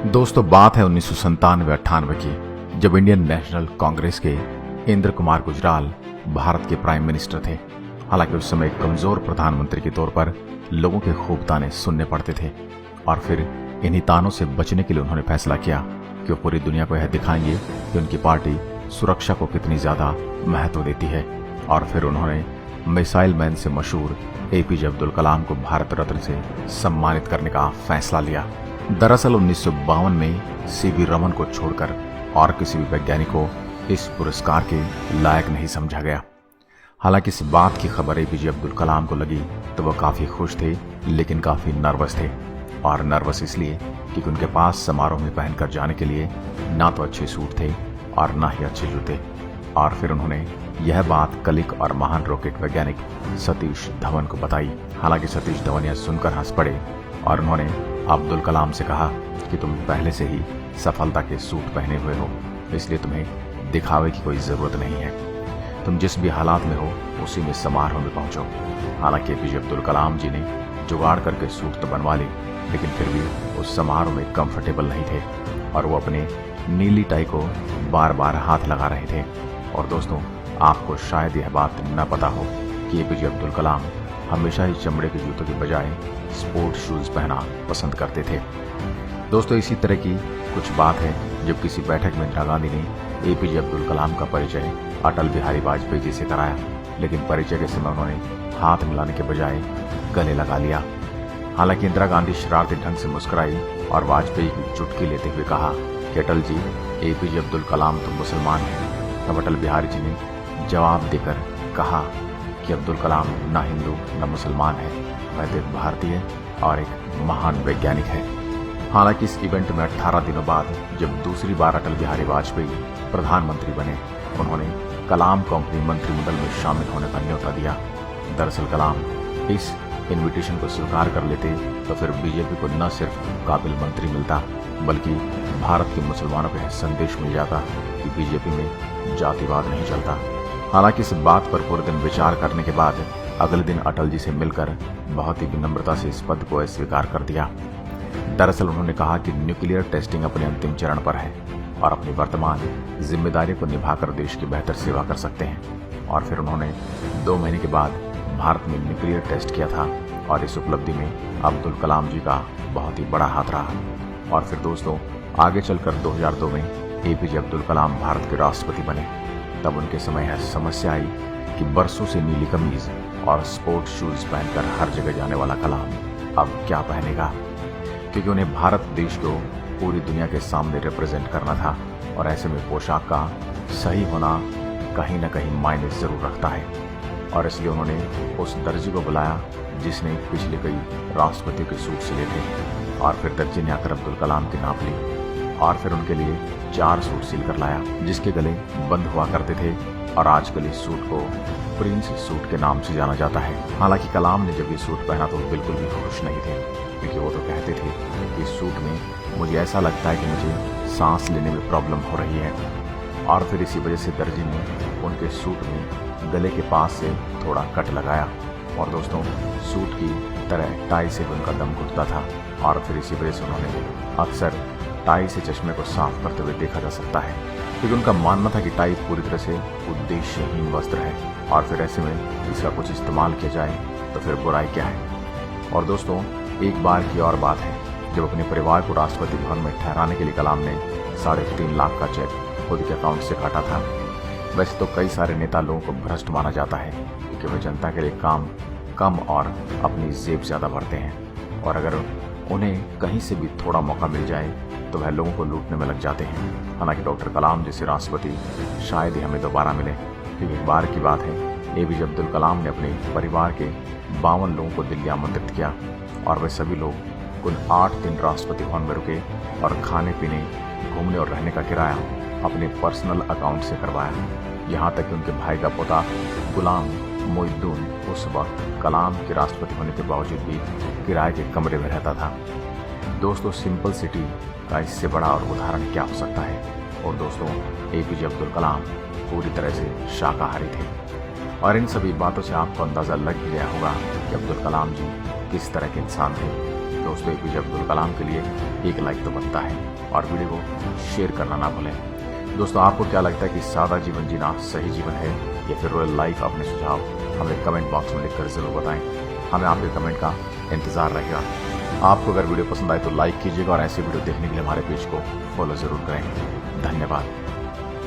दोस्तों, बात है 1997-98 की, जब इंडियन नेशनल कांग्रेस के इंद्र कुमार गुजराल भारत के प्राइम मिनिस्टर थे। हालांकि उस समय एक कमजोर प्रधानमंत्री के तौर पर लोगों के खूब ताने सुनने पड़ते थे और फिर इन्हीं तानों से बचने के लिए उन्होंने फैसला किया कि वो पूरी दुनिया को यह दिखाएंगे कि उनकी पार्टी सुरक्षा को कितनी ज्यादा महत्व देती है। और फिर उन्होंने मिसाइल मैन से मशहूर एपीजे अब्दुल कलाम को भारत रत्न से सम्मानित करने का फैसला लिया। दरअसल 1952 में सीवी रमन को छोड़कर और किसी भी वैज्ञानिक को इस पुरस्कार के लायक नहीं समझा गया। हालांकि इस बात की खबर एपीजे अब्दुल कलाम को लगी तो वह काफी खुश थे, लेकिन काफी नर्वस थे। और नर्वस इसलिए क्योंकि उनके पास समारोह में पहनकर जाने के लिए ना तो अच्छे सूट थे और ना ही अच्छे जूते। और फिर उन्होंने यह बात कलिक और महान रॉकेट वैज्ञानिक सतीश धवन को बताई। हालांकि सतीश धवन यह सुनकर हंस पड़े और उन्होंने अब्दुल कलाम से कहा कि तुम पहले से ही सफलता के सूट पहने हुए हो, इसलिए तुम्हें दिखावे की कोई जरूरत नहीं है। तुम जिस भी हालात में हो उसी में समारोह में पहुंचो। हालांकि एपीजे अब्दुल कलाम जी ने जुगाड़ करके सूट तो बनवा ली, लेकिन फिर भी उस समारोह में कंफर्टेबल नहीं थे और वो अपने नीली टाई को बार बार हाथ लगा रहे थे। और दोस्तों, आपको शायद यह बात न पता हो कि एपीजे अब्दुल कलाम हमेशा ही चमड़े के जूतों के बजाय स्पोर्ट शूज पहना पसंद करते थे। दोस्तों, इसी तरह की कुछ बात है जब किसी बैठक में इंदिरा गांधी ने एपीजे अब्दुल कलाम का परिचय अटल बिहारी वाजपेयी जी से कराया, लेकिन परिचय के समय उन्होंने हाथ मिलाने के बजाय गले लगा लिया। हालांकि इंदिरा गांधी शरारती ढंग से मुस्कुराई और वाजपेयी की चुटकी लेते हुए कहा कि अटल जी, एपीजे अब्दुल कलाम तो मुसलमान हैं। तब अटल बिहारी जी ने जवाब देकर कहा कि अब्दुल कलाम न हिंदू न मुसलमान है, वह तो एक भारतीय और एक महान वैज्ञानिक है। हालांकि इस इवेंट में 18 दिनों बाद जब दूसरी बार अटल बिहारी वाजपेयी प्रधानमंत्री बने, उन्होंने कलाम को अपनी मंत्रिमंडल में शामिल होने का न्योता दिया। दरअसल कलाम इस इनविटेशन को स्वीकार कर लेते तो फिर बीजेपी को न सिर्फ काबिल मंत्री मिलता, बल्कि भारत के मुसलमानों को यह संदेश मिल जाता कि बीजेपी में जातिवाद नहीं चलता। हालांकि इस बात पर पूरे दिन विचार करने के बाद अगले दिन अटल जी से मिलकर बहुत ही विनम्रता से इस पद को स्वीकार कर दिया। दरअसल उन्होंने कहा कि न्यूक्लियर टेस्टिंग अपने अंतिम चरण पर है और अपनी वर्तमान जिम्मेदारी को निभाकर देश की बेहतर सेवा कर सकते हैं। और फिर उन्होंने 2 महीने के बाद भारत में न्यूक्लियर टेस्ट किया था और इस उपलब्धि में अब्दुल कलाम जी का बहुत ही बड़ा हाथ रहा। और फिर दोस्तों, आगे चलकर 2002 में एपीजे अब्दुल कलाम भारत के राष्ट्रपति बने। तब उनके समय यह समस्या आई कि बरसों से नीली कमीज और स्पोर्ट शूज पहनकर हर जगह जाने वाला कलाम अब क्या पहनेगा, क्योंकि उन्हें भारत देश को पूरी दुनिया के सामने रिप्रेजेंट करना था और ऐसे में पोशाक का सही होना कहीं न कहीं मायने जरूर रखता है। और इसलिए उन्होंने उस दर्जी को बुलाया जिसने पिछले कई राष्ट्रपतियों के सूट सिले थे और फिर दर्जी ने आकर अब्दुल कलाम की नाप ली और फिर उनके लिए 4 सूट सिल कर लाया जिसके गले बंद हुआ करते थे और आजकल इस सूट को प्रिंस सूट के नाम से जाना जाता है। हालांकि कलाम ने जब ये सूट पहना तो बिल्कुल भी खुश नहीं थे, क्योंकि वो तो कहते थे कि इस सूट में मुझे ऐसा लगता है कि मुझे सांस लेने में प्रॉब्लम हो रही है। और फिर इसी वजह से दर्जी ने उनके सूट में गले के पास से थोड़ा कट लगाया और दोस्तों, सूट की तरह टाई से भी उनका दम घुटता था। और फिर इसी वजह से उन्होंने अक्सर टाई से चश्मे को साफ करते हुए देखा जा सकता है, क्योंकि उनका मानना था कि टाई पूरी तरह से उद्देश्यहीन वस्त्र है और फिर ऐसे में इसका कुछ इस्तेमाल किया जाए तो फिर बुराई क्या है। और दोस्तों, एक बार की और बात है जब अपने परिवार को राष्ट्रपति भवन में ठहराने के लिए कलाम ने 3.5 लाख का चेक खुद के अकाउंट से काटा था। वैसे तो कई सारे नेता लोगों को भ्रष्ट माना जाता है, क्योंकि वे जनता के लिए काम कम और अपनी जेब ज्यादा भरते हैं और अगर उन्हें कहीं से भी थोड़ा मौका मिल जाए तो वह लोगों को लूटने में लग जाते हैं। हालांकि डॉक्टर कलाम जैसे राष्ट्रपति शायद ही हमें दोबारा मिले, क्योंकि एक बार की बात है एपीजे अब्दुल कलाम ने अपने परिवार के 52 लोगों को दिल्ली आमंत्रित किया और वे सभी लोग कुल 8 दिन राष्ट्रपति भवन में रुके और खाने पीने, घूमने और रहने का किराया अपने पर्सनल अकाउंट से करवाया। यहाँ तक कि उनके भाई का पोता गुलाम मोहिउद्दीन उस वक्त कलाम के राष्ट्रपति होने के बावजूद भी किराए के कमरे में रहता था। दोस्तों, सिंपल सिटी का इससे बड़ा और उदाहरण क्या हो सकता है। और दोस्तों, एपीजे अब्दुल कलाम पूरी तरह से शाकाहारी थे और इन सभी बातों से आपको अंदाजा लग ही गया होगा कि अब्दुल कलाम जी किस तरह के इंसान थे। दोस्तों एपीजे अब्दुल कलाम के लिए एक लाइक तो बनता है और वीडियो को शेयर करना ना भूलें। दोस्तों आपको क्या लगता है कि सादा जीवन जीना सही जीवन है या फिर रॉयल लाइफ? अपने सुझाव हमें कमेंट बॉक्स में लिखकर जरूर बताएं। हमें आपके कमेंट का इंतजार रहेगा। आपको अगर वीडियो पसंद आए तो लाइक कीजिएगा और ऐसे वीडियो देखने के लिए हमारे पेज को फॉलो जरूर करें। धन्यवाद।